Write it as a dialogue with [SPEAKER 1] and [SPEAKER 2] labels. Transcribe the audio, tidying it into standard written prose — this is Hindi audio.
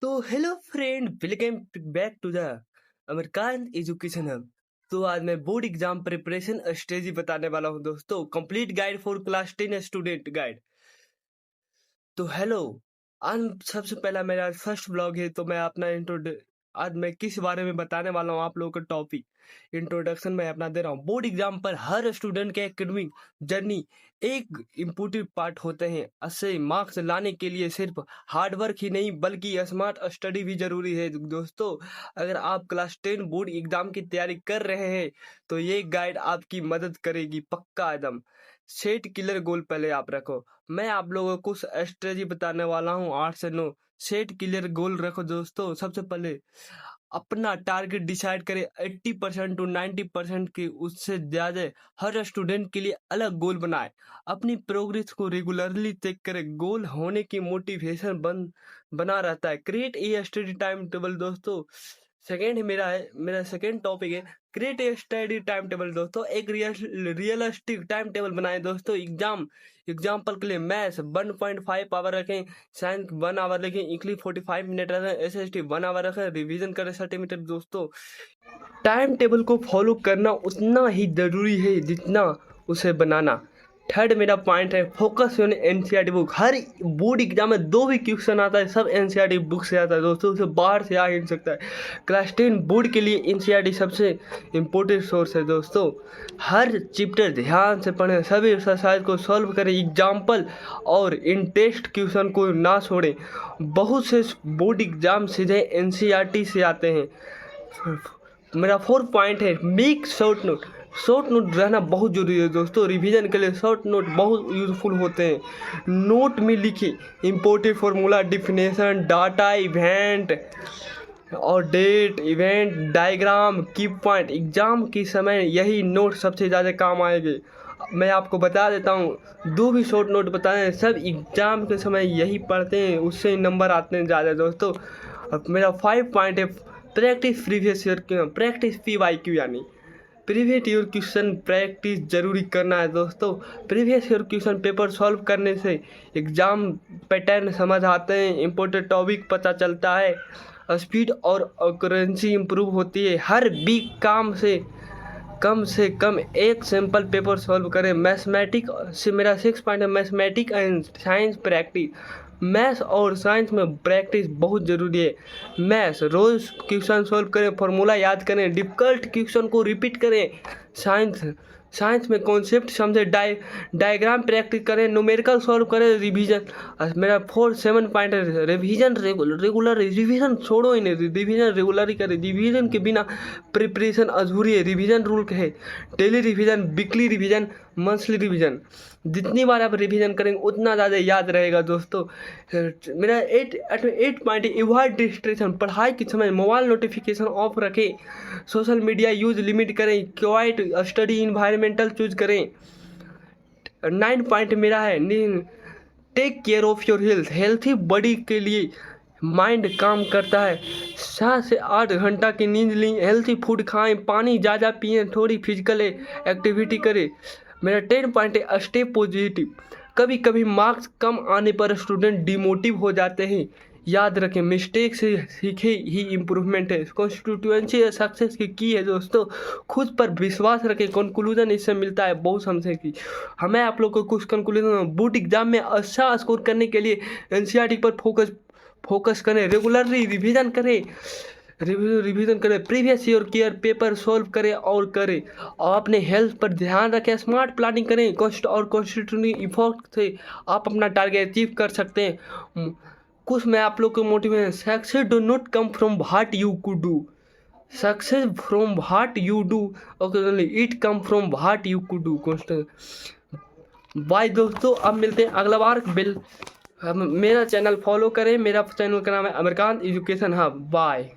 [SPEAKER 1] तो hello friend, welcome back to the American education hub. तो आज मैं बोर्ड एग्जाम प्रिपरेशन स्ट्रेटजी बताने वाला हूँ दोस्तों। Complete guide for class 10 student guide. तो हेलो, आज सबसे पहला मेरा फर्स्ट ब्लॉग है, तो मैं अपना आज मैं किस बारे में बताने वाला हूँ आप लोगों का टॉपिक इंट्रोडक्शन में अपना दे रहा हूँ। बोर्ड एग्जाम पर हर स्टूडेंट के एकेडमिक जर्नी एक इम्पोर्टेंट पार्ट होते हैं। अच्छे मार्क्स लाने के लिए सिर्फ हार्ड वर्क ही नहीं बल्कि स्मार्ट स्टडी भी जरूरी है दोस्तों। अगर आप क्लास 10 बोर्ड एग्जाम की तैयारी कर रहे हैं तो ये गाइड आपकी मदद करेगी पक्का एकदम। सेट किलर गोल पहले आप रखो। मैं आप लोगों को कुछ स्ट्रेटजी बताने वाला हूँ 8 से 9। सेट क्लियर गोल रखो दोस्तों। सबसे पहले अपना टारगेट डिसाइड करें 80% टू 90% की, उससे ज़्यादा हर स्टूडेंट के लिए अलग गोल बनाए। अपनी प्रोग्रेस को रेगुलरली चेक करें। गोल होने की मोटिवेशन बना रहता है। Create a study time table दोस्तों। सेकेंड मेरा सेकेंड टॉपिक है create a study time table दोस्तों। एक रियलिस्टिक टाइम टेबल बनाएं दोस्तों। एग्जाम्पल के लिए मैथ्स 1.5 आवर रखें, साइंस 1 आवर रखें, इंग्लिश 45 मिनट रखें, एसएसटी 1 आवर रखें, रिवीजन करें 30 मिनट दोस्तों। टाइम टेबल को फॉलो करना उतना ही जरूरी है जितना उसे बनाना। थर्ड मेरा पॉइंट है focus on NCERT book. Her board exam में जो भी क्वेश्चन आता है सब एनसीईआरटी बुक से आता है दोस्तों, उसे बाहर से आ ही नहीं सकता है। क्लास 10 बोर्ड के लिए एनसीईआरटी सबसे इम्पोर्टेंट सोर्स है दोस्तों। हर चैप्टर ध्यान से पढ़ें, सभी एक्सरसाइज को सॉल्व करें, एग्जाम्पल और इन टेस्ट क्वेश्चन को ना छोड़ें। बहुत से बोर्ड एग्जाम सीधे एनसीईआरटी से आते हैं। मेरा फोर्थ पॉइंट है make short note. Short note रहना बहुत जरूरी है दोस्तों। रिवीजन के लिए शॉर्ट नोट बहुत यूजफुल होते हैं। नोट में लिखिए important formula, definition, data, event और डेट, इवेंट डायग्राम, की पॉइंट। एग्जाम के समय यही नोट सबसे ज़्यादा काम आएंगे। मैं आपको बता देता हूँ, दो भी शॉर्ट नोट बताएं, सब एग्जाम के समय यही पढ़ते हैं, उससे नंबर आते हैं ज़्यादा दोस्तों। अब मेरा 5 पॉइंट है प्रैक्टिस प्रीवियस ईयर की, प्रैक्टिस PYQ यानी प्रीवियस ईयर क्वेश्चन प्रैक्टिस जरूरी करना है दोस्तों। Previous year question paper solve करने से एग्जाम पैटर्न समझ आते हैं, इंपॉर्टेंट टॉपिक पता चलता है, स्पीड और एक्यूरेंसी इंप्रूव होती है। हर वीक से कम एक सैम्पल पेपर सॉल्व करें। मैथमेटिक से मेरा 6 पॉइंट है mathematic and science practice. Maths और साइंस में प्रैक्टिस बहुत ज़रूरी है। मैथ्स रोज़ क्वेश्चन सॉल्व करें, फार्मूला याद करें, डिफ़िकल्ट क्वेश्चन को रिपीट करें। साइंस में कॉन्सेप्ट समझे, डायग्राम प्रैक्टिस करें, न्यूमेरिकल सॉल्व करें, रिवीजन। मेरा 7 पॉइंट है रिवीजन रेगुलर। रिवीजन छोड़ो ही नहीं, रिवीजन रेगुलर ही करें। रिवीजन के बिना प्रिपरेशन अधूरी है। रिवीजन रूल है daily revision, weekly revision, monthly revision. जितनी बार आप रिवीजन करेंगे उतना ज़्यादा याद रहेगा दोस्तों। मेरा 8 पॉइंट अवॉइड डिस्ट्रैक्शन। पढ़ाई के समय मोबाइल नोटिफिकेशन ऑफ रखें, सोशल मीडिया यूज लिमिट करें, क्वाइट स्टडी इन्वायरमेंटल चूज करें। 9 पॉइंट मेरा है take care of your health. Healthy body के लिए माइंड काम करता है। 7 से 8 घंटा की नींद लें, हेल्थी फूड खाएं, पानी ज़्यादा पिएं, थोड़ी फिजिकल एक्टिविटी करें। मेरा 10 पॉइंट है स्टे पॉजिटिव। कभी कभी मार्क्स कम आने पर स्टूडेंट डिमोटिव हो जाते हैं। याद रखें मिस्टेक से सीखे ही इम्प्रूवमेंट है। कॉन्स्टिट्यूएंसी सक्सेस की है दोस्तों। खुद पर विश्वास रखें। कंक्लूजन इससे मिलता है बहुत समझे की। हमें आप लोग को कुछ कंक्लूजन बोर्ड एग्जाम में अच्छा स्कोर करने के लिए एनसीईआरटी पर फोकस करें, रेगुलरली रिवीजन करें, previous year care paper solve करें और अपने हेल्थ पर ध्यान रखें, स्मार्ट प्लानिंग करें। कॉन्स्टिट्यूशनल इफोर्ट से आप अपना टारगेट अचीव कर सकते हैं। कुछ मैं आप लोग को motivation, success do not come from what you could do, success from what you do occasionally, it come from what you could do. Bye दोस्तों, अब मिलते हैं अगला बार। मेरा चैनल फॉलो करें। मेरा चैनल का नाम है अमेरिकन एजुकेशन हब। बाय।